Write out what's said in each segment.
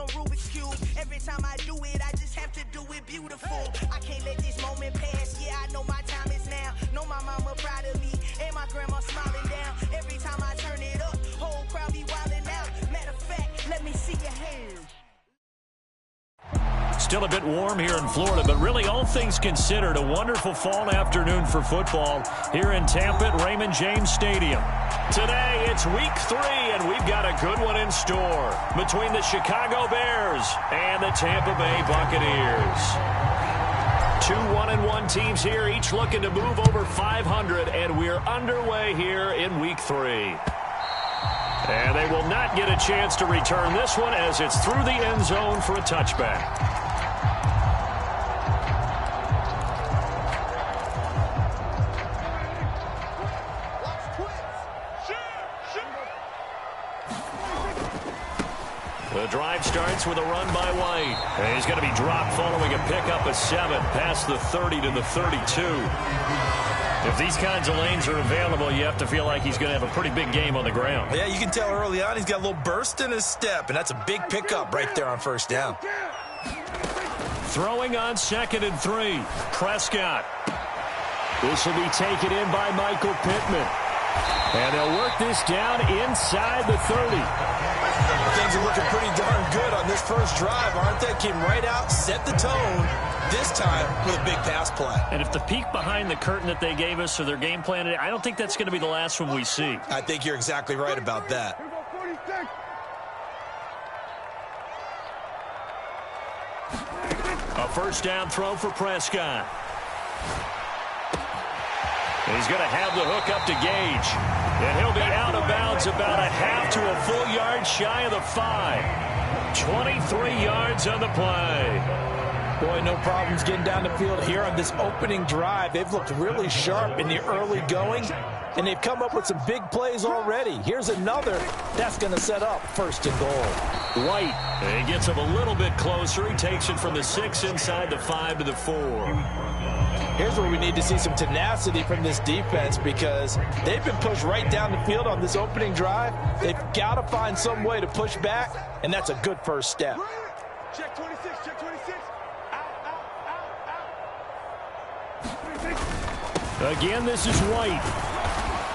on Rubik's Cube. Every time I do it, I just have to do it beautiful. I can't let this moment pass. Yeah, I know my time is now. Know my mama proud of me, and my grandma smiling down. Every time I turn it up, whole crowd be wilding out. Matter of fact, let me see your hands. Still a bit warm here in Florida, but really all things considered, a wonderful fall afternoon for football here in Tampa at Raymond James Stadium. Today, it's week 3, and we've got a good one in store between the Chicago Bears and the Tampa Bay Buccaneers. 2 1-1 teams here, each looking to move over 500, and we're underway here in week 3. And they will not get a chance to return this one as it's through the end zone for a touchback. The drive starts with a run by White. And he's going to be dropped following a pickup of 7 past the 30 to the 32. If these kinds of lanes are available, you have to feel like he's going to have a pretty big game on the ground. Yeah, you can tell early on he's got a little burst in his step, and that's a big pickup right there on first down. Throwing on 2nd and 3. Prescott. This will be taken in by Michael Pittman. And they'll work this down inside the 30. Things are looking pretty darn good on this first drive, aren't they? Came right out, set the tone, this time with a big pass play. And if the peek behind the curtain that they gave us or their game plan, I don't think that's going to be the last one we see. I think you're exactly right about that. A first down throw for Prescott. He's going to have the hook up to Gage. And he'll be out of bounds about a half to a full yard shy of the 5. 23 yards on the play. Boy, no problems getting down the field here on this opening drive. They've looked really sharp in the early going, and they've come up with some big plays already. Here's another that's going to set up 1st and goal. White, he gets him a little bit closer. He takes it from the 6 inside the 5 to the 4. Here's where we need to see some tenacity from this defense because they've been pushed right down the field on this opening drive. They've got to find some way to push back, and that's a good first step. Check 26, check 26. Again, this is White.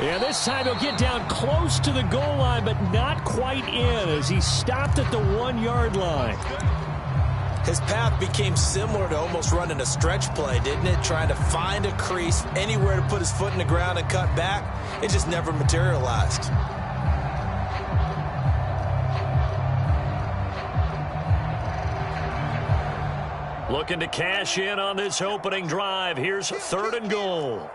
And this time he'll get down close to the goal line, but not quite in as he stopped at the 1 yard line. His path became similar to almost running a stretch play, didn't it? Trying to find a crease, anywhere to put his foot in the ground and cut back. It just never materialized. Looking to cash in on this opening drive. Here's 3rd and goal.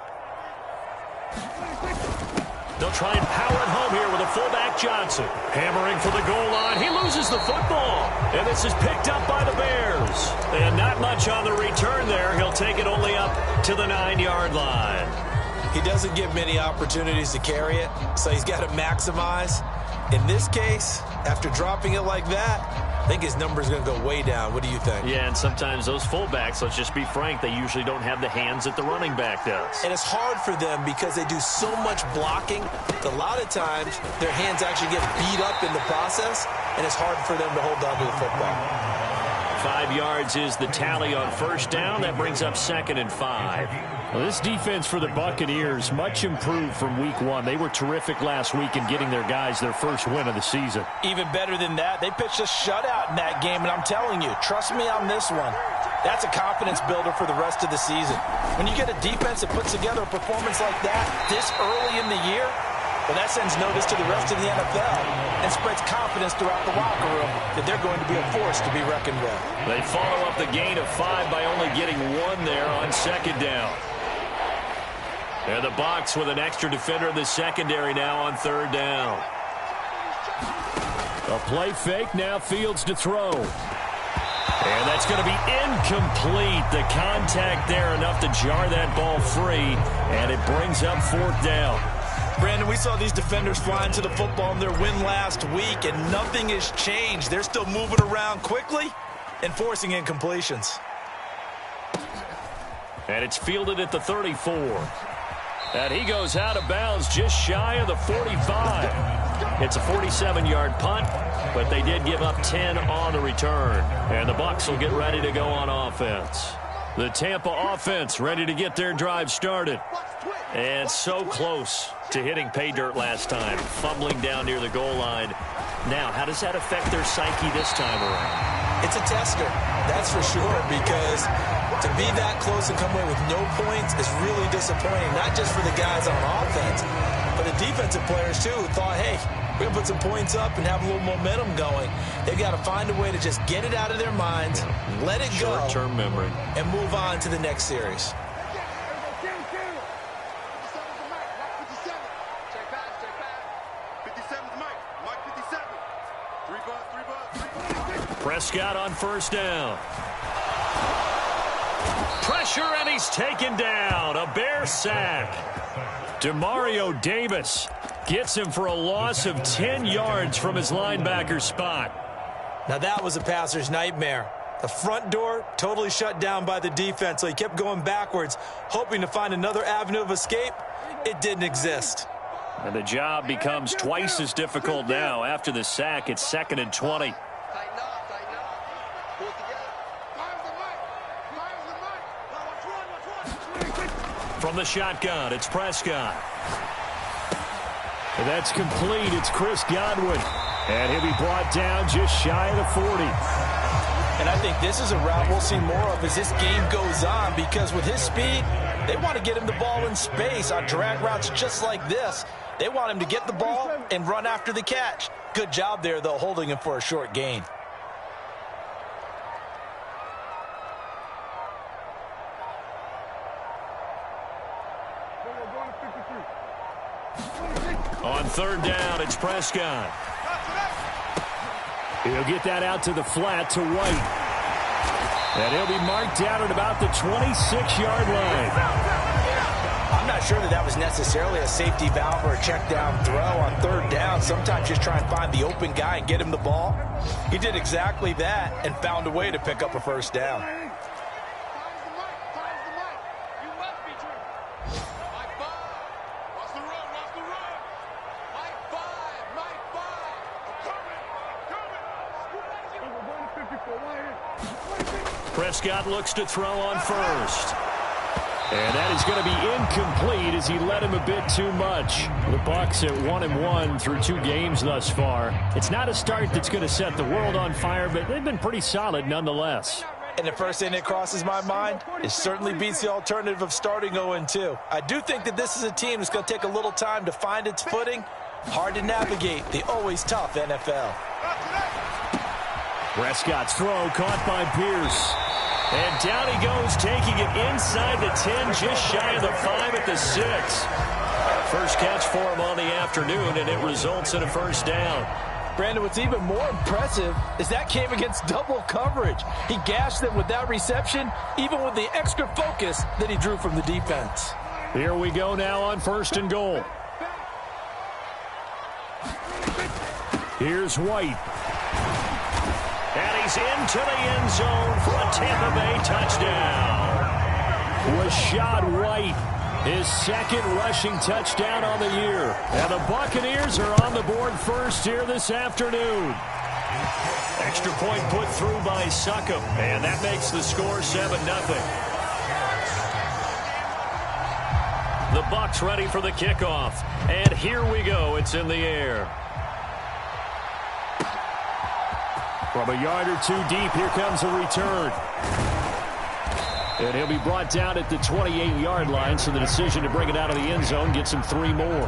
They'll try and power it home here with a fullback Johnson. Hammering for the goal line. He loses the football. And this is picked up by the Bears. And not much on the return there. He'll take it only up to the 9 yard line. He doesn't get many opportunities to carry it, so he's got to maximize. In this case, after dropping it like that, I think his number is going to go way down. What do you think? Yeah, and sometimes those fullbacks, let's just be frank, they usually don't have the hands that the running back does. And it's hard for them because they do so much blocking. A lot of times, their hands actually get beat up in the process, and it's hard for them to hold on to the football. 5 yards is the tally on first down. That brings up 2nd and 5. Well, this defense for the Buccaneers, much improved from week 1. They were terrific last week in getting their guys their first win of the season. Even better than that, they pitched a shutout in that game, and I'm telling you, trust me on this one. That's a confidence builder for the rest of the season. When you get a defense that puts together a performance like that this early in the year, well, that sends notice to the rest of the NFL and spreads confidence throughout the locker room that they're going to be a force to be reckoned with. They follow up the gain of 5 by only getting 1 there on 2nd down. And the Bucs with an extra defender in the secondary now on 3rd down. A play fake, now Fields to throw. And that's going to be incomplete. The contact there enough to jar that ball free, and it brings up 4th down. Brandon, we saw these defenders flying to the football in their win last week, and nothing has changed. They're still moving around quickly and forcing incompletions. And it's fielded at the 34. And he goes out of bounds just shy of the 45. It's a 47-yard punt, but they did give up 10 on the return. And the Bucs will get ready to go on offense. The Tampa offense ready to get their drive started. And so close to hitting pay dirt last time, fumbling down near the goal line. Now, how does that affect their psyche this time around? It's a tester, that's for sure, because to be that close and come away with no points is really disappointing, not just for the guys on offense, but the defensive players, too, who thought, hey, we're going to put some points up and have a little momentum going. They've got to find a way to just get it out of their minds, let it go, short-term memory, and move on to the next series. Prescott on first down. Pressure, and he's taken down. A Bear sack. Demario Davis gets him for a loss of 10 yards from his linebacker spot. Now that was a passer's nightmare. The front door totally shut down by the defense, so he kept going backwards, hoping to find another avenue of escape. It didn't exist. And the job becomes twice as difficult now. After the sack, it's 2nd and 20. From the shotgun, it's Prescott. And that's complete. It's Chris Godwin. And he'll be brought down just shy of the 40. And I think this is a route we'll see more of as this game goes on, because with his speed, they want to get him the ball in space on drag routes just like this. They want him to get the ball and run after the catch. Good job there, though, holding him for a short gain. On third down, it's Prescott. He'll get that out to the flat to White. And he'll be marked down at about the 26-yard line. I'm not sure that was necessarily a safety valve or a check down throw on third down. Sometimes just try and find the open guy and get him the ball. He did exactly that and found a way to pick up a first down. Prescott looks to throw on first. And that is going to be incomplete as he led him a bit too much. The Bucs at 1-1 through 2 games thus far. It's not a start that's going to set the world on fire, but they've been pretty solid nonetheless. And the first thing that crosses my mind, it certainly beats the alternative of starting 0-2. I do think that this is a team that's going to take a little time to find its footing. Hard to navigate the always tough NFL. Prescott's throw caught by Pierce. And down he goes, taking it inside the 10, just shy of the 5 at the 6. First catch for him on the afternoon, and it results in a first down. Brandon, what's even more impressive is that came against double coverage. He gashed them with that reception, even with the extra focus that he drew from the defense. Here we go now on 1st and goal. Here's White. And he's into the end zone for a Tampa Bay touchdown. Rachaad White, his 2nd rushing touchdown on the year. And the Buccaneers are on the board first here this afternoon. Extra point put through by Succop, and that makes the score 7-0. The Bucs ready for the kickoff. And here we go. It's in the air. From a yard or 2 deep, here comes a return. And he'll be brought down at the 28-yard line, so the decision to bring it out of the end zone gets him 3 more.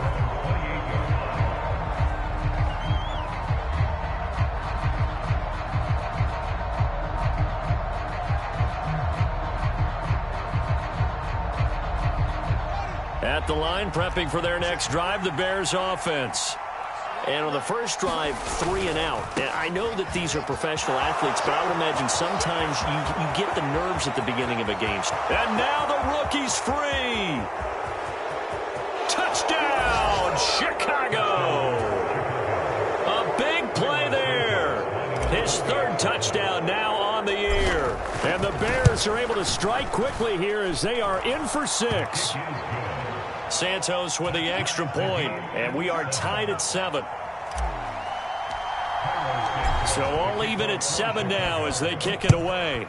At the line, prepping for their next drive, the Bears offense. And on the first drive, 3 and out. And I know that these are professional athletes, but I would imagine sometimes you get the nerves at the beginning of a game. And now the rookie's free. Touchdown, Chicago. A big play there. His 3rd touchdown now on the year. And the Bears are able to strike quickly here as they are in for 6. Santos with the extra point, and we are tied at 7. So all even at 7 now as they kick it away.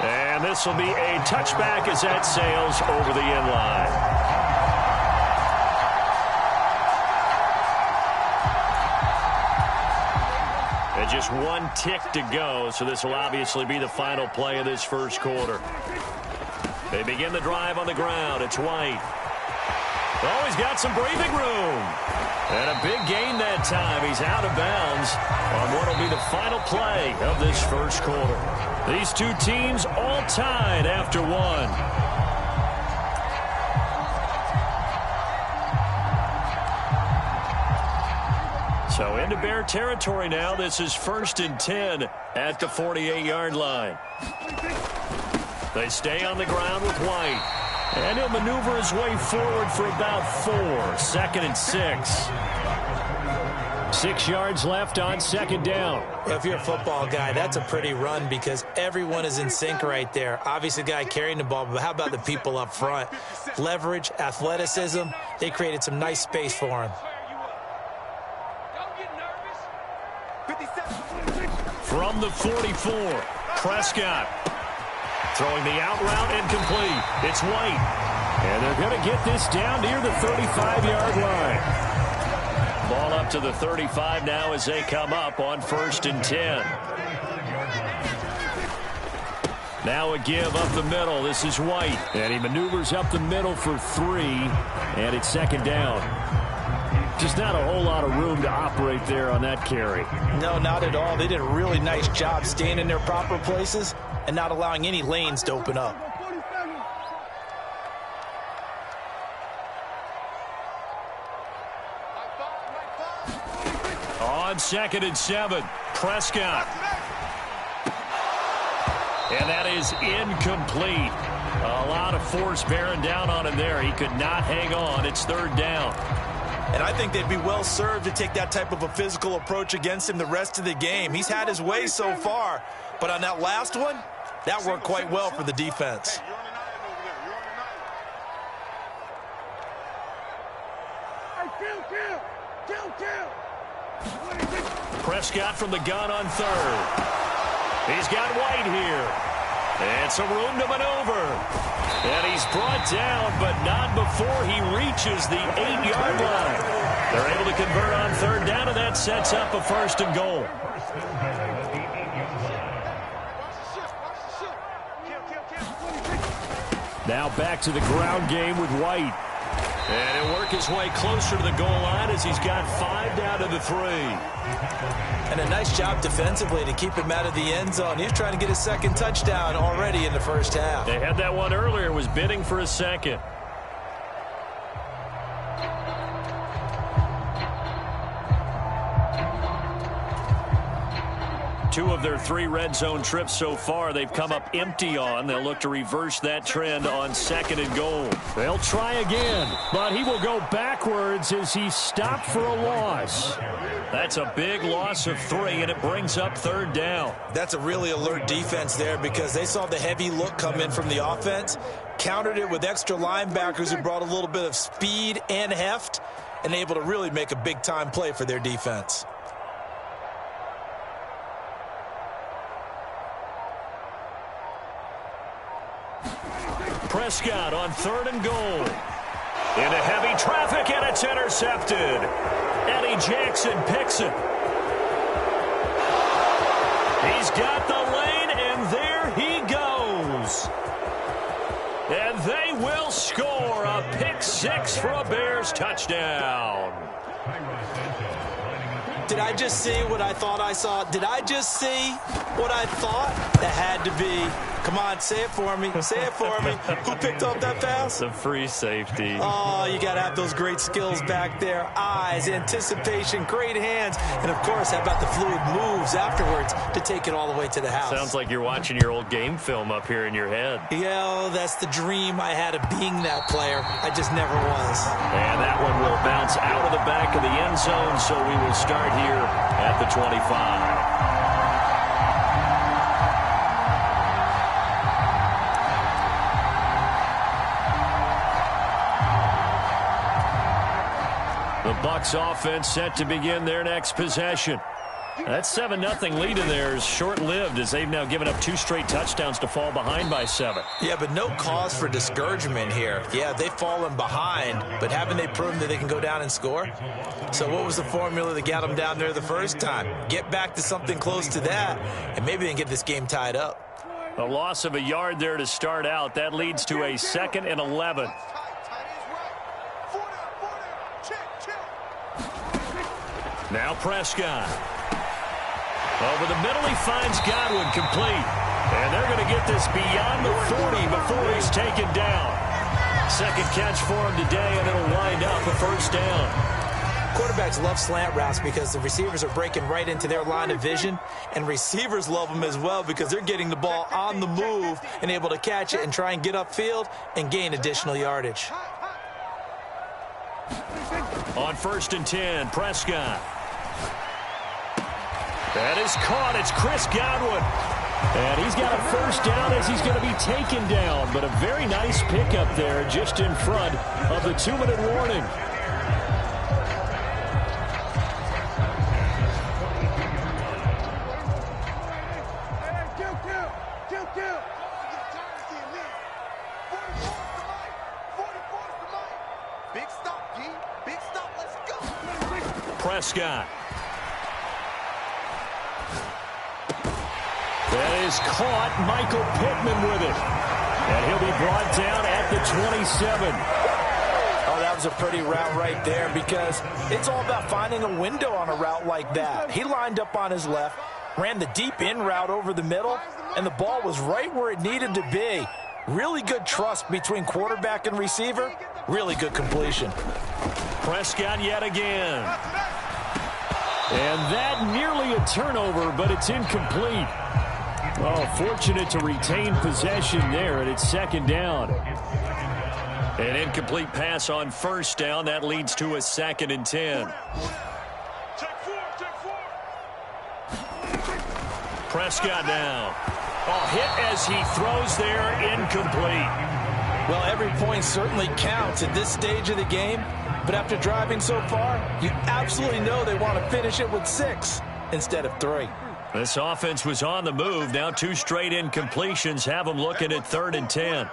And this will be a touchback as that sails over the end line. And just one tick to go, so this will obviously be the final play of this first quarter. They begin the drive on the ground. It's White. Oh, he's got some breathing room. And a big gain that time. He's out of bounds on what will be the final play of this first quarter. These two teams all tied after one. So into Bear territory now. This is 1st and 10 at the 48-yard line. They stay on the ground with White. And he'll maneuver his way forward for about 4. 2nd and 6. 6 yards left on 2nd down. If you're a football guy, that's a pretty run because everyone is in sync right there. Obviously, the guy carrying the ball, but how about the people up front? Leverage, athleticism, they created some nice space for him. From the 44, Prescott. Throwing the out route incomplete. It's White. And they're going to get this down near the 35-yard line. Ball up to the 35 now as they come up on 1st and 10. Now a give up the middle. This is White. And he maneuvers up the middle for 3. And it's 2nd down. Just not a whole lot of room to operate there on that carry. No, not at all. They did a really nice job staying in their proper places and not allowing any lanes to open up. On 2nd and 7, Prescott. And that is incomplete. A lot of force bearing down on him there. He could not hang on. It's 3rd down. And I think they'd be well served to take that type of a physical approach against him the rest of the game. He's had his way so far, but on that last one, that worked quite well for the defense. Prescott from the gun on 3rd. He's got White here. And some room to maneuver. And he's brought down, but not before he reaches the 8-yard line. They're able to convert on 3rd down, and that sets up a 1st and goal. Now back to the ground game with White. And he'll work his way closer to the goal line as he's got 5 down to the 3. And a nice job defensively to keep him out of the end zone. He's trying to get his 2nd touchdown already in the first half. They had that one earlier, was bidding for a 2nd. Two of their 3 red zone trips so far, they've come up empty on. They'll look to reverse that trend on 2nd and goal. They'll try again, but he will go backwards as he's stopped for a loss. That's a big loss of 3, and it brings up 3rd down. That's a really alert defense there because they saw the heavy look come in from the offense, countered it with extra linebackers who brought a little bit of speed and heft, and able to really make a big-time play for their defense. Prescott on 3rd and goal. Into heavy traffic, and it's intercepted. Eddie Jackson picks it. He's got the lane, and there he goes. And they will score a pick 6 for a Bears touchdown. Did I just see what I thought I saw? Did I just see what I thought? That had to be. Come on, say it for me. Say it for me. Who picked up that pass? The free safety. Oh, you got to have those great skills back there. Eyes, anticipation, great hands. And, of course, how about the fluid moves afterwards to take it all the way to the house? Sounds like you're watching your old game film up here in your head. Yeah, that's the dream I had of being that player. I just never was. And that one will bounce out of the back of the end zone, so we will start here at the 25. The Bucs offense set to begin their next possession. That 7-0 lead in there is short-lived as they've now given up 2 straight touchdowns to fall behind by 7. Yeah, but no cause for discouragement here. Yeah, they've fallen behind, but haven't they proven that they can go down and score? So what was the formula that got them down there the first time? Get back to something close to that, and maybe they can get this game tied up. A loss of a yard there to start out. That leads to a 2nd and 11. Now Prescott. Over the middle, he finds Godwin complete. And they're going to get this beyond the 40 before he's taken down. 2nd catch for him today, and it'll wind up a 1st down. Quarterbacks love slant routes because the receivers are breaking right into their line of vision, and receivers love them as well because they're getting the ball on the move and able to catch it and try and get upfield and gain additional yardage. On 1st and 10, Prescott. That is caught. It's Chris Godwin. And he's got a 1st down as he's going to be taken down. But a very nice pickup there just in front of the 2-minute warning. Prescott. That is caught. Michael Pittman with it. And he'll be brought down at the 27. Oh, that was a pretty route right there because it's all about finding a window on a route like that. He lined up on his left, ran the deep in route over the middle, and the ball was right where it needed to be. Really good trust between quarterback and receiver. Really good completion. Prescott yet again. And that nearly a turnover, but it's incomplete. Oh, fortunate to retain possession there, and it's 2nd down. An incomplete pass on 1st down. That leads to a 2nd and 10. Prescott now. Oh, hit as he throws there, incomplete. Well, every point certainly counts at this stage of the game. But after driving so far, you absolutely know they want to finish it with 6 instead of 3. This offense was on the move. Now 2 straight incompletions have them looking at 3rd and 10.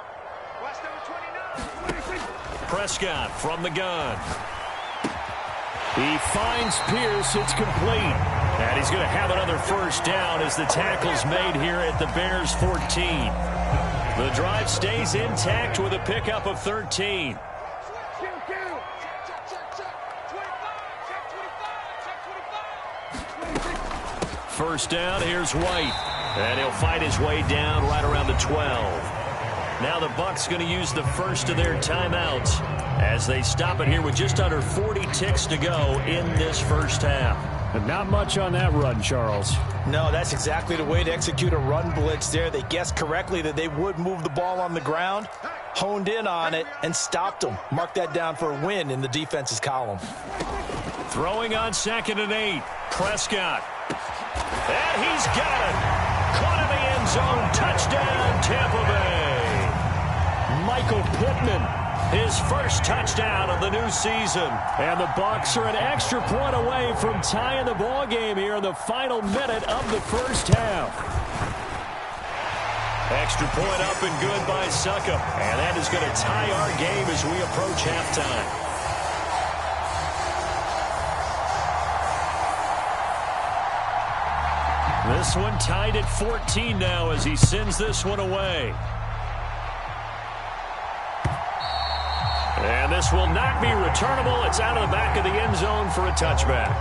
Prescott from the gun. He finds Pierce. It's complete. And he's going to have another 1st down as the tackle's made here at the Bears 14. The drive stays intact with a pickup of 13. 1st down, here's White. And he'll fight his way down right around the 12. Now the Bucs going to use the first of their timeouts as they stop it here with just under 40 ticks to go in this 1st half. And not much on that run, Charles. No, that's exactly the way to execute a run blitz there. They guessed correctly that they would move the ball on the ground, honed in on it, and stopped them. Mark that down for a win in the defense's column. Throwing on 2nd and 8. Prescott. And he's got it. Caught in the end zone. Touchdown, Tampa Bay. Michael Pittman, his 1st touchdown of the new season. And the Bucs are an extra point away from tying the ball game here in the final minute of the 1st half. Extra point up and good by Succop. And that is going to tie our game as we approach halftime. This one tied at 14 now as he sends this one away. And this will not be returnable. It's out of the back of the end zone for a touchback.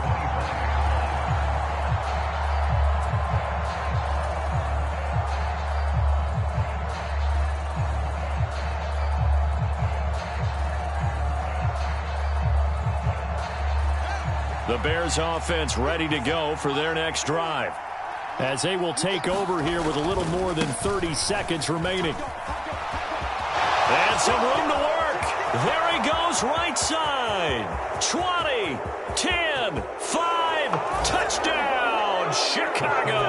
The Bears offense ready to go for their next drive, as they will take over here with a little more than 30 seconds remaining. And some room to work. There he goes, right side. 20, 10, 5, touchdown, Chicago.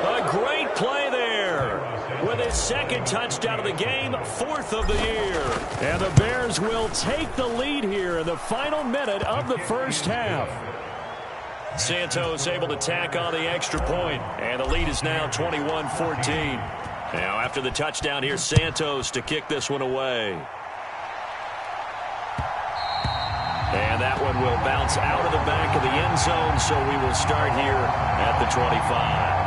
A great play there with his 2nd touchdown of the game, 4th of the year. And the Bears Bears will take the lead here in the final minute of the first half. Santos able to tack on the extra point, and the lead is now 21-14. Now after the touchdown, here's Santos to kick this one away. And that one will bounce out of the back of the end zone, so we will start here at the 25.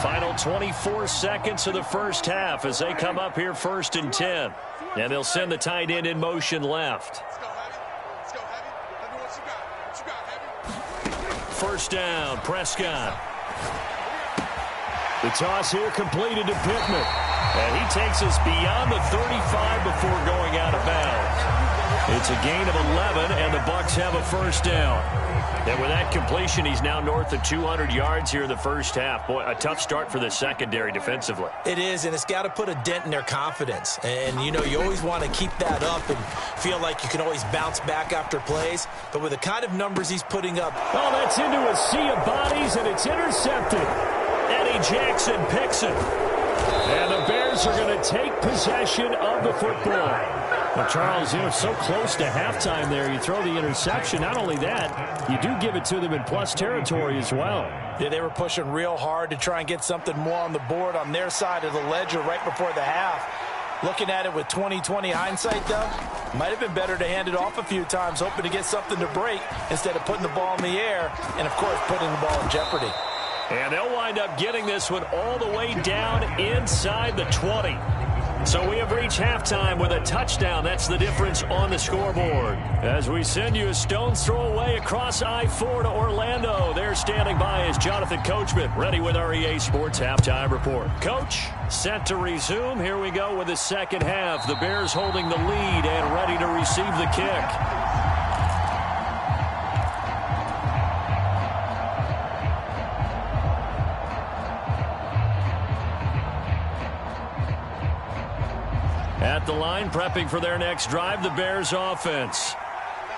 Final 24 seconds of the first half as they come up here 1st and 10. And they'll send the tight end in motion left. First down, Prescott. The toss here completed to Pittman. And he takes us beyond the 35 before going out of bounds. It's a gain of 11, and the Bucs have a first down. And with that completion, he's now north of 200 yards here in the first half. Boy, a tough start for the secondary defensively. It is, and it's got to put a dent in their confidence. And, you know, you always want to keep that up and feel like you can always bounce back after plays. But with the kind of numbers he's putting up. Oh, that's into a sea of bodies, and it's intercepted. Eddie Jackson picks it. And the Bears are going to take possession of the football. Well, Charles, you know, so close to halftime there. You throw the interception. Not only that, you do give it to them in plus territory as well. Yeah, they were pushing real hard to try and get something more on the board on their side of the ledger right before the half. Looking at it with 20/20 hindsight, though, might have been better to hand it off a few times, hoping to get something to break instead of putting the ball in the air and, of course, putting the ball in jeopardy. And they'll wind up getting this one all the way down inside the 20. So we have reached halftime with a touchdown. That's the difference on the scoreboard. As we send you a stone's throw away across I-4 to Orlando. There standing by is Jonathan Coachman, ready with our EA Sports Halftime Report. Coach, set to resume. Here we go with the second half. The Bears holding the lead and ready to receive the kick. At the line, prepping for their next drive, the Bears offense.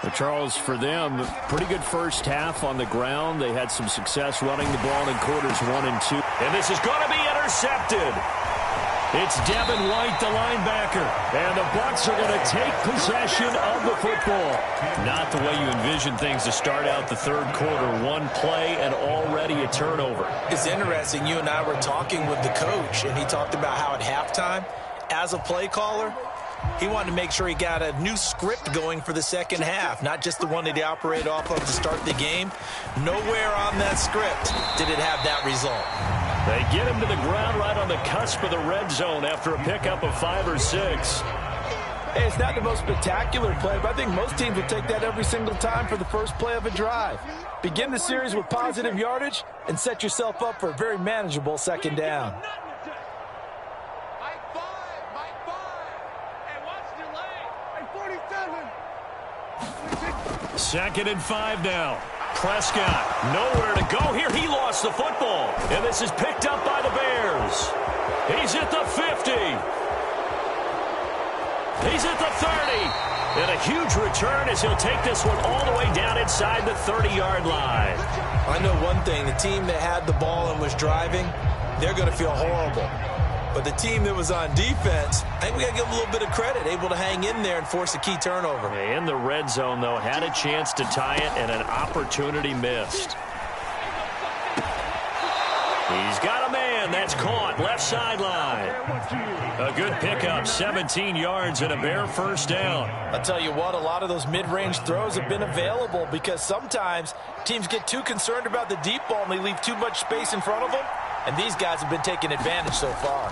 Well, Charles, for them, pretty good first half on the ground. They had some success running the ball in quarters 1 and 2. And this is going to be intercepted. It's Devin White, the linebacker. And the Bucs are going to take possession of the football. Not the way you envision things to start out the third quarter. One play and already a turnover. It's interesting. You and I were talking with the coach, and he talked about how at halftime, as a play caller, he wanted to make sure he got a new script going for the second half, not just the one that he operated off of to start the game. Nowhere on that script did it have that result. They get him to the ground right on the cusp of the red zone after a pickup of 5 or 6. Hey, it's not the most spectacular play, but I think most teams will take that every single time for the first play of a drive. Begin the series with positive yardage and set yourself up for a very manageable second down. Second and 5 now. Prescott, nowhere to go here. He lost the football. And this is picked up by the Bears. He's at the 50. He's at the 30. And a huge return as he'll take this one all the way down inside the 30-yard line. I know one thing. The team that had the ball and was driving, they're going to feel horrible. But the team that was on defense, I think we got to give them a little bit of credit, able to hang in there and force a key turnover. In the red zone, though, had a chance to tie it and an opportunity missed. He's got a man. That's caught. Left sideline. A good pickup, 17 yards and a Bear first down. I'll tell you what, a lot of those mid-range throws have been available because sometimes teams get too concerned about the deep ball and they leave too much space in front of them. And these guys have been taking advantage so far.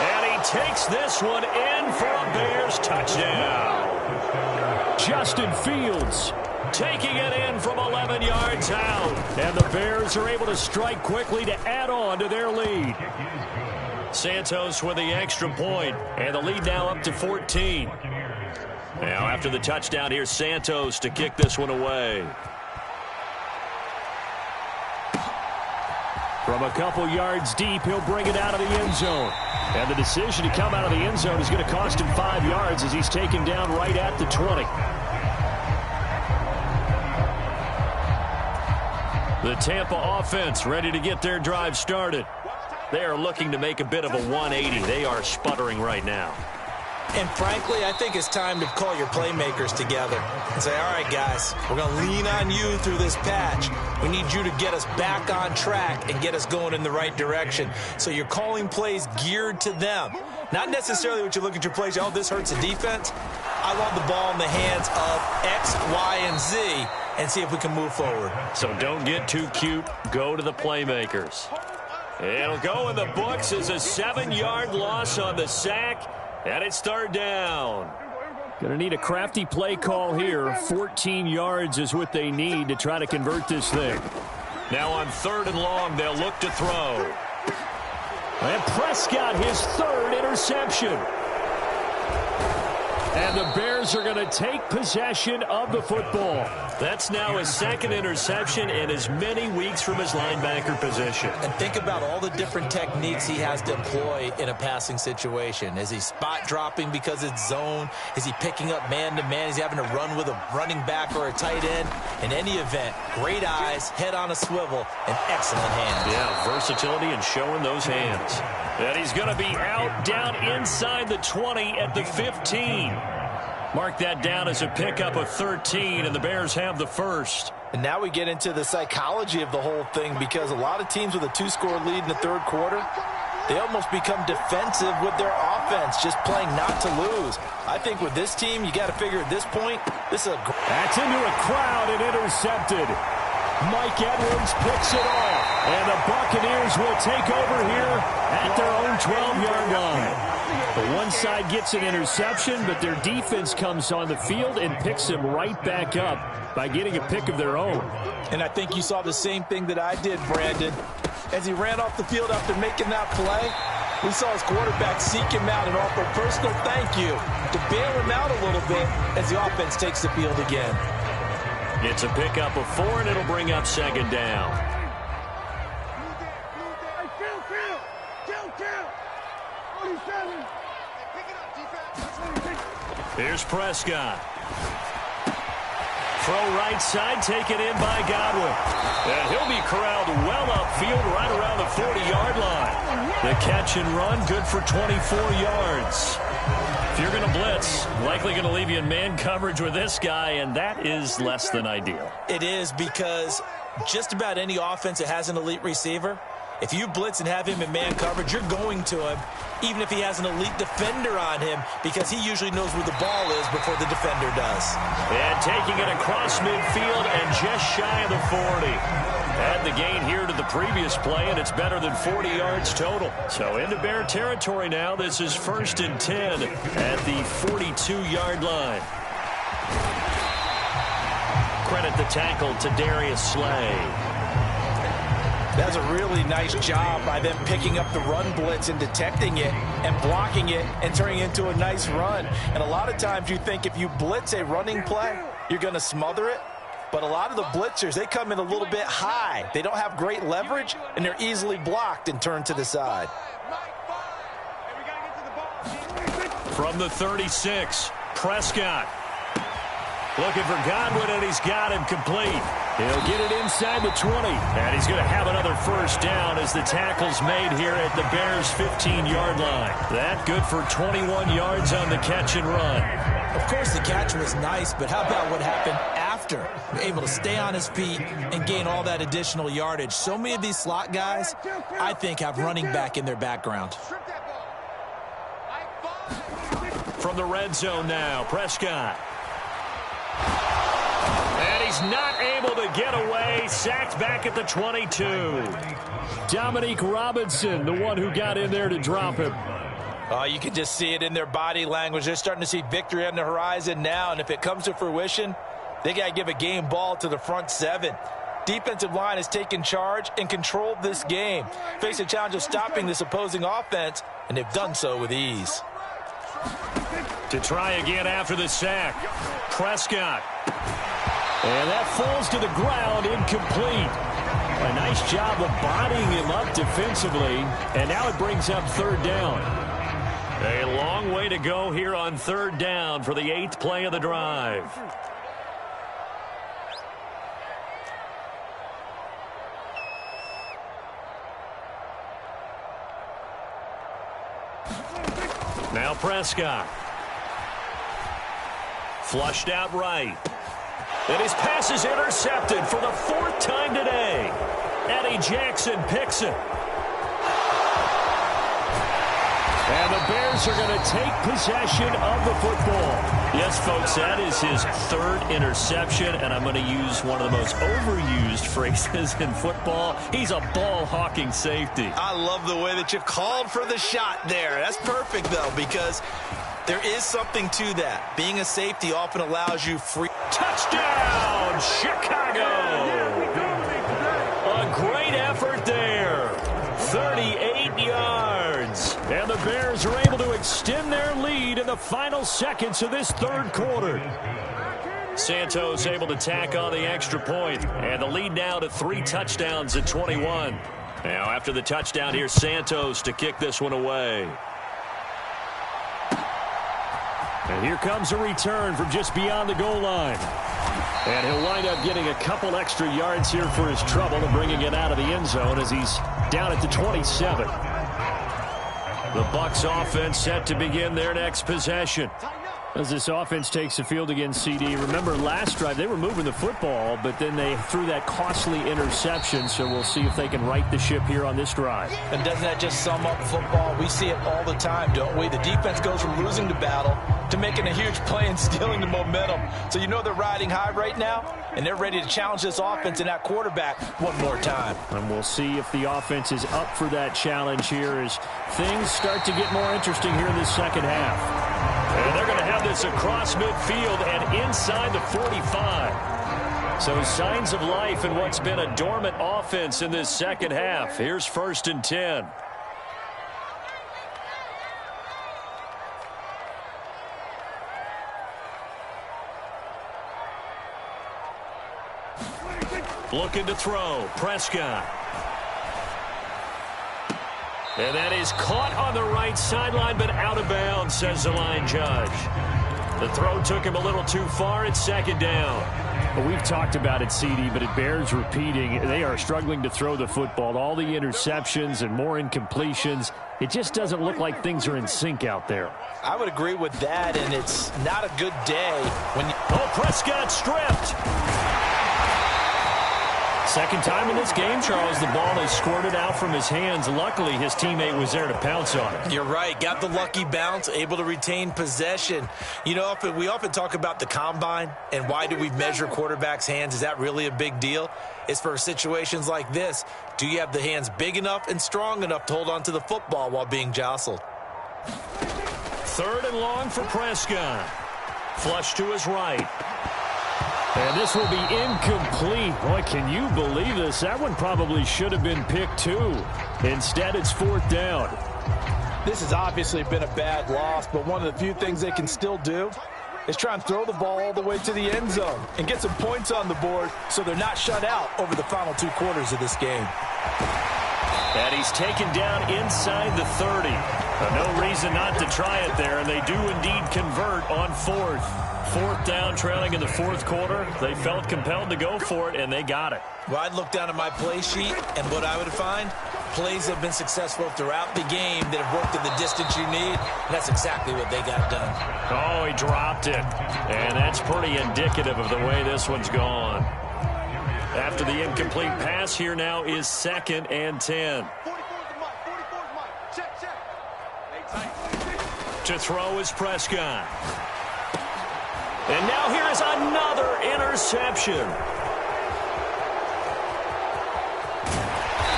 And he takes this one in for a Bears touchdown. Justin Fields taking it in from 11 yards out. And the Bears are able to strike quickly to add on to their lead. Santos with the extra point, and the lead now up to 14. Now, after the touchdown, here's Santos to kick this one away. From a couple yards deep, he'll bring it out of the end zone. And the decision to come out of the end zone is going to cost him 5 yards as he's taken down right at the 20. The Tampa offense ready to get their drive started. They are looking to make a bit of a 180. They are sputtering right now. And frankly, I think it's time to call your playmakers together and say, all right, guys, we're going to lean on you through this patch. We need you to get us back on track and get us going in the right direction. So you're calling plays geared to them. Not necessarily what you look at your plays, oh, this hurts the defense. I want the ball in the hands of X, Y, and Z and see if we can move forward. So don't get too cute. Go to the playmakers. It'll go in the books as a 7-yard loss on the sack. And it's third down. Going to need a crafty play call here. 14 yards is what they need to try to convert this thing. Now on 3rd and long, they'll look to throw. And Prescott, his 3rd interception. And the Bears are going to take possession of the football. That's now his 2nd interception in as many weeks from his linebacker position. And think about all the different techniques he has to employ in a passing situation. Is he spot dropping because it's zone? Is he picking up man-to-man? Is he having to run with a running back or a tight end? In any event, great eyes, head on a swivel, and excellent hands. Yeah, versatility and showing those hands. And he's going to be out down inside the 20 at the 15. Mark that down as a pickup of 13, and the Bears have the first. And now we get into the psychology of the whole thing, because a lot of teams with a 2-score lead in the 3rd quarter, they almost become defensive with their offense, just playing not to lose. I think with this team, you got to figure at this point, this is a... That's into a crowd and intercepted. Mike Edwards picks it off, and the Buccaneers will take over here at their own 12-yard line. The one side gets an interception, but their defense comes on the field and picks them right back up by getting a pick of their own. And I think you saw the same thing that I did, Brandon. As he ran off the field after making that play, we saw his quarterback seek him out and offer a personal thank you to bail him out a little bit as the offense takes the field again. It's a pickup of 4, and it'll bring up 2nd down. Here's Prescott. Throw right side, taken in by Godwin. And he'll be corralled well upfield right around the 40-yard line. The catch and run, good for 24 yards. If you're going to blitz, likely going to leave you in man coverage with this guy, and that is less than ideal. It is, because just about any offense that has an elite receiver, if you blitz and have him in man coverage, you're going to him, even if he has an elite defender on him, because he usually knows where the ball is before the defender does. And taking it across midfield and just shy of the 40. Add the gain here to the previous play, and it's better than 40 yards total. So into Bear territory now. This is 1st and 10 at the 42-yard line. Credit the tackle to Darius Slay. That's a really nice job by them picking up the run blitz and detecting it and blocking it and turning it into a nice run. And a lot of times you think if you blitz a running play, you're going to smother it. But a lot of the blitzers, they come in a little bit high. They don't have great leverage, and they're easily blocked and turned to the side. From the 36, Prescott. Looking for Godwin, and he's got him complete. He'll get it inside the 20. And he's going to have another first down as the tackle's made here at the Bears' 15-yard line. That good for 21 yards on the catch and run. Of course, the catch was nice, but how about what happened after? Able to stay on his feet and gain all that additional yardage. So many of these slot guys, I think, have running back in their background. From the red zone now, Prescott. And he's not able to get away. Sacked back at the 22. Dominique Robinson, the one who got in there to drop him. You can just see it in their body language. They're starting to see victory on the horizon now, and if it comes to fruition, they got to give a game ball to the front 7. Defensive line has taken charge and controlled this game. Face a challenge of stopping this opposing offense, and they've done so with ease. To try again after the sack, Prescott. And that falls to the ground, incomplete. A nice job of bodying him up defensively, and now it brings up third down. A long way to go here on third down for the 8th play of the drive. Now Prescott. Flushed out right. And his pass is intercepted for the 4th time today. Eddie Jackson picks it. And the Bears are going to take possession of the football. Yes, folks, that is his 3rd interception, and I'm going to use one of the most overused phrases in football. He's a ball-hawking safety. I love the way that you called for the shot there. That's perfect, though, because there is something to that. Being a safety often allows you free. Touchdown, Chicago! A great effort there. 38 yards. And the Bears are able to extend their lead in the final seconds of this 3rd quarter. Santos able to tack on the extra point. And the lead now to 3 touchdowns at 21. Now after the touchdown, here's Santos to kick this one away. And here comes a return from just beyond the goal line. And he'll wind up getting a couple extra yards here for his trouble and bringing it out of the end zone as he's down at the 27. The Bucs offense set to begin their next possession. As this offense takes the field against CD, remember last drive they were moving the football, but then they threw that costly interception, so we'll see if they can right the ship here on this drive. And doesn't that just sum up football? We see it all the time, don't we? The defense goes from losing the battle to making a huge play and stealing the momentum. So you know they're riding high right now, and they're ready to challenge this offense and that quarterback one more time. And we'll see if the offense is up for that challenge here as things start to get more interesting here in this second half. And they're going to have this across midfield and inside the 45. So signs of life in what's been a dormant offense in this second half. Here's 1st and 10. Looking to throw. Prescott. And that is caught on the right sideline, but out of bounds, says the line judge. The throw took him a little too far. It's 2nd down. Well, we've talked about it, CD, but it bears repeating. They are struggling to throw the football. All the interceptions and more incompletions. It just doesn't look like things are in sync out there. I would agree with that, and it's not a good day when you... Oh, Prescott stripped. Second time in this game, Charles, the ball is squirted out from his hands. Luckily, his teammate was there to pounce on it. You're right. Got the lucky bounce, able to retain possession. You know, we often talk about the combine and why do we measure quarterbacks' hands. Is that really a big deal? It's for situations like this. Do you have the hands big enough and strong enough to hold on to the football while being jostled? 3rd and long for Prescott. Flush to his right. And this will be incomplete. Boy, can you believe this? That one probably should have been picked too. Instead, it's 4th down. This has obviously been a bad loss, but one of the few things they can still do is try and throw the ball all the way to the end zone and get some points on the board so they're not shut out over the final 2 quarters of this game. And he's taken down inside the 30. No reason not to try it there, and they do indeed convert on 4th. 4th down, trailing in the 4th quarter. They felt compelled to go for it, and they got it. Well, I'd look down at my play sheet, and what I would find, plays have been successful throughout the game that have worked in the distance you need, and that's exactly what they got done. Oh, he dropped it. And that's pretty indicative of the way this one's gone. After the incomplete pass, here now is 2nd and 10. To throw is Prescott. And now here is another interception.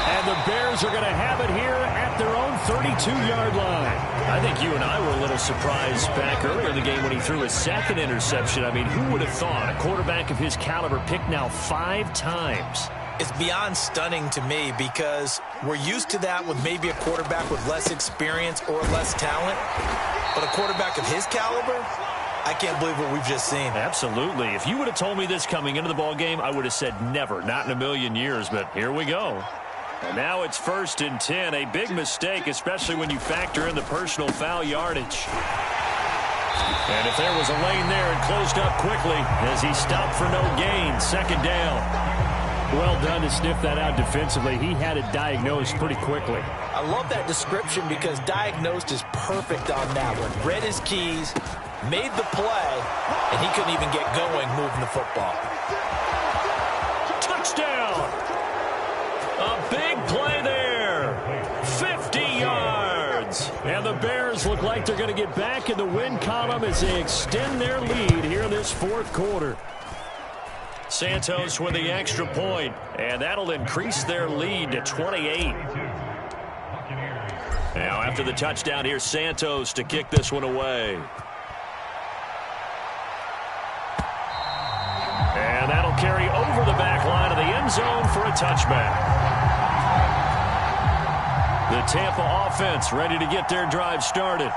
And the Bears are going to have it here at their own 32-yard line. I think you and I were a little surprised back earlier in the game when he threw his 2nd interception. I mean, who would have thought a quarterback of his caliber picked now 5 times? It's beyond stunning to me because we're used to that with maybe a quarterback with less experience or less talent. But a quarterback of his caliber, I can't believe what we've just seen. Absolutely. If you would have told me this coming into the ball game, I would have said never, not in a million years, but here we go. And now it's 1st and 10, a big mistake, especially when you factor in the personal foul yardage. And if there was a lane there, it closed up quickly as he stopped for no gain. 2nd down. Well done to sniff that out defensively. He had it diagnosed pretty quickly. I love that description because diagnosed is perfect on that one. Read his keys, made the play, and he couldn't even get going moving the football. Touchdown! A big play there. 50 yards. And the Bears look like they're going to get back in the win column as they extend their lead here in this 4th quarter. Santos with the extra point, and that'll increase their lead to 28. Now after the touchdown, here's Santos to kick this one away. And that'll carry over the back line of the end zone for a touchback. The Tampa offense ready to get their drive started.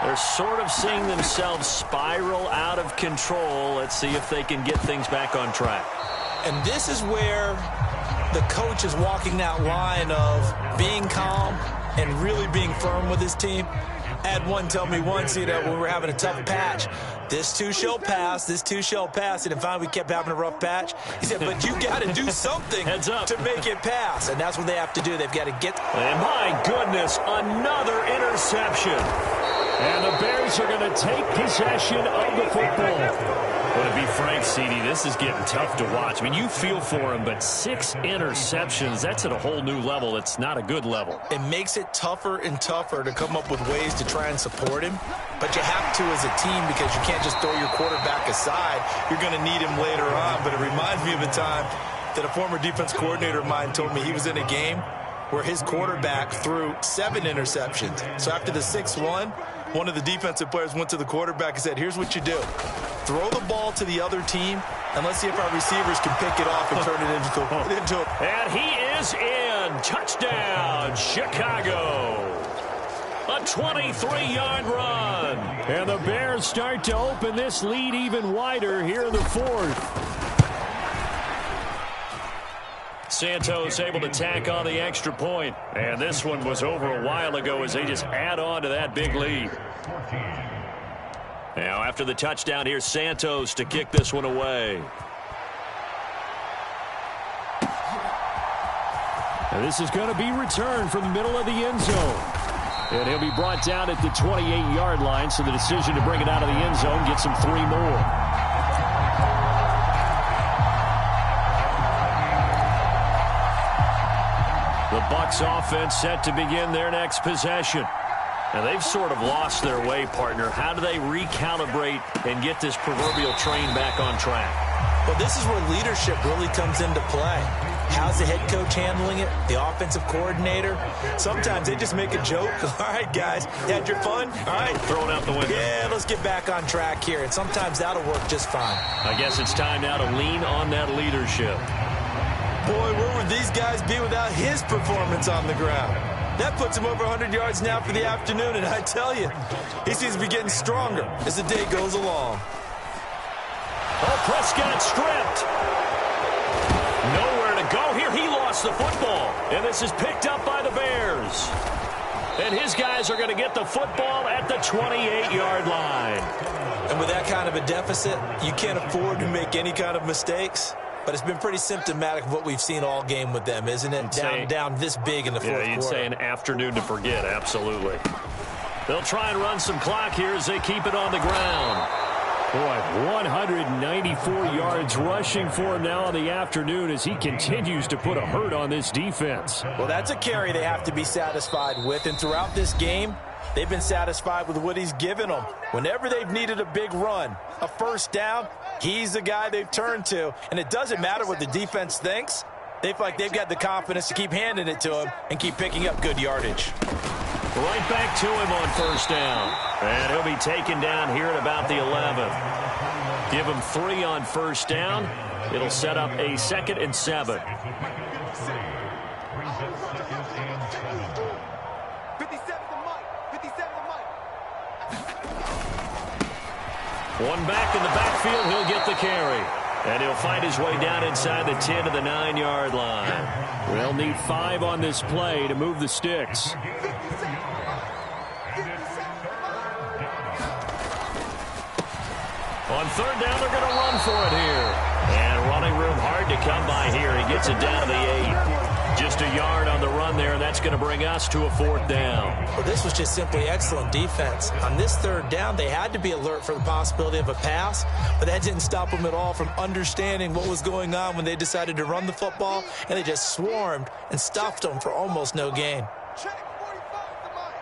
They're sort of seeing themselves spiral out of control. Let's see if they can get things back on track. And this is where the coach is walking that line of being calm and really being firm with his team. I had one tell me once, when we were having a tough patch, this too shall pass, this too shall pass. And finally we kept having a rough patch. He said, but you got to do something Heads up. to make it pass. And that's what they have to do. They've got to get. And my goodness, another interception. And the Bears are going to take possession of the football. But to be frank, CD, this is getting tough to watch. I mean, you feel for him, but 6 interceptions, that's at a whole new level. It's not a good level. It makes it tougher and tougher to come up with ways to try and support him. But you have to as a team because you can't just throw your quarterback aside. You're going to need him later on. But it reminds me of a time that a former defense coordinator of mine told me he was in a game where his quarterback threw 7 interceptions. So after the 6th one of the defensive players went to the quarterback and said, here's what you do. Throw the ball to the other team, and let's see if our receivers can pick it off and turn it into a... And he is in. Touchdown, Chicago. A 23-yard run. And the Bears start to open this lead even wider here in the 4th. Santos able to tack on the extra point. And this one was over a while ago as they just add on to that big lead. Now after the touchdown, here's Santos to kick this one away. And this is going to be returned from the middle of the end zone. And he'll be brought down at the 28-yard line, so the decision to bring it out of the end zone gets him 3 more. The Bucs offense set to begin their next possession. Now they've sort of lost their way, partner. How do they recalibrate and get this proverbial train back on track? Well, this is where leadership really comes into play. How's the head coach handling it? The offensive coordinator? Sometimes they just make a joke. All right, guys, you had your fun? All right. Throw it out the window. Yeah, let's get back on track here. And sometimes that'll work just fine. I guess it's time now to lean on that leadership. Boy, where would these guys be without his performance on the ground? That puts him over 100 yards now for the afternoon, and I tell you, he seems to be getting stronger as the day goes along. Oh, Prescott stripped. Nowhere to go here. He lost the football, and this is picked up by the Bears. And his guys are going to get the football at the 28-yard line. And with that kind of a deficit, you can't afford to make any kind of mistakes. But it's been pretty symptomatic of what we've seen all game with them, isn't it? Down this big in the fourth quarter. Yeah, you'd say an afternoon to forget, absolutely. They'll try and run some clock here as they keep it on the ground. Boy, 194 yards rushing for him now in the afternoon as he continues to put a hurt on this defense. Well, that's a carry they have to be satisfied with. And throughout this game, they've been satisfied with what he's given them. Whenever they've needed a big run, a first down, he's the guy they've turned to. And it doesn't matter what the defense thinks. They feel like they've got the confidence to keep handing it to him and keep picking up good yardage. Right back to him on first down. And he'll be taken down here at about the 11. Give him 3 on first down. It'll set up a 2nd and 7. 57 to Mike. 57 to Mike. One back in the backfield. He'll get the carry. And he'll find his way down inside the 10 to the 9-yard line. They'll need 5 on this play to move the sticks. On third down, they're going to run for it here. And running room hard to come by here. He gets it down to the 8. Just a yard on the run there. That's going to bring us to a 4th down. Well, this was just simply excellent defense. On this third down, they had to be alert for the possibility of a pass, but that didn't stop them at all from understanding what was going on when they decided to run the football, and they just swarmed and stuffed them for almost no gain. Check 45 to Mike.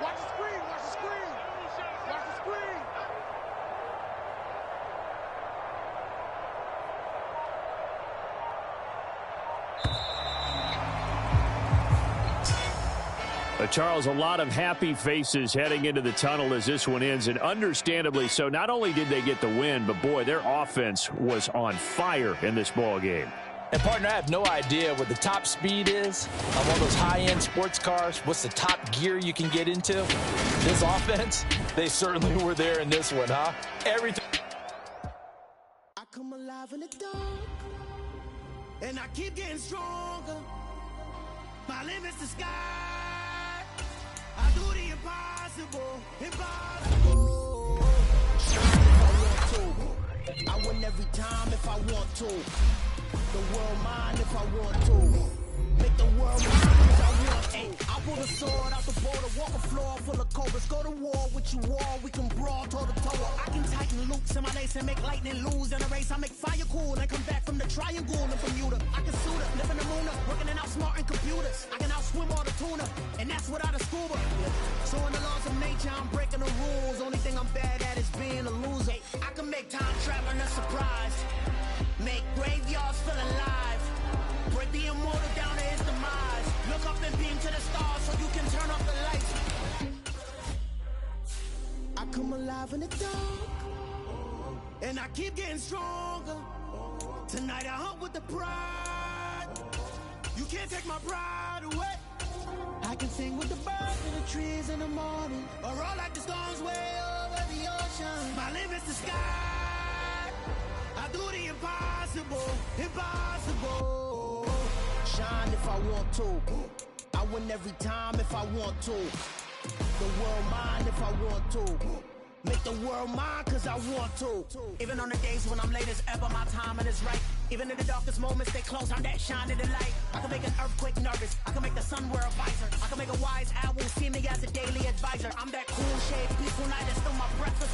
Watch the screen, watch the screen. Watch the screen. Charles, a lot of happy faces heading into the tunnel as this one ends, and understandably so. Not only did they get the win, but, boy, their offense was on fire in this ball game. And, partner, I have no idea what the top speed is on one of those high-end sports cars. What's the top gear you can get into? This offense, they certainly were there in this one, huh? Everything. I come alive in the dark, and I keep getting stronger. My limit's the sky. I do the impossible, impossible. I win every time if I want to. The world mine if I want to. Make the world mine if I want to. I pull the sword out the border, walk a floor full of cobras. Go to war with you all, we can brawl toe to toe. I can tighten loops in my lace and make lightning lose in a race. I make fire cool and come back from the triangle in Bermuda. I can suit up, live in the moon up, working and outsmarting computers. I can outswim all the tuna, and that's without a scuba. So in the laws of nature, I'm breaking the rules. Only thing I'm bad at is being a loser. I can make time traveling a surprise. Make graveyards feel alive. Break the immortal down to his demise. Look up and beam to the stars so you can turn off the lights. I come alive in the dark, and I keep getting stronger. Tonight I hunt with the pride. You can't take my pride away. I can sing with the birds and the trees in the morning, or roll like the storms way over the ocean. My limit's the sky. I do the impossible, impossible. Shine if I want to. I win every time if I want to. The world mine if I want to. Make the world mine cause I want to. Even on the days when I'm late as ever, my timing is right. Even in the darkest moments, stay close, I'm that shining the light. I can make an earthquake nervous, I can make the sun wear a visor. I can make a wise owl see me as a daily advisor. I'm that cool shade, peaceful night, and still my breath is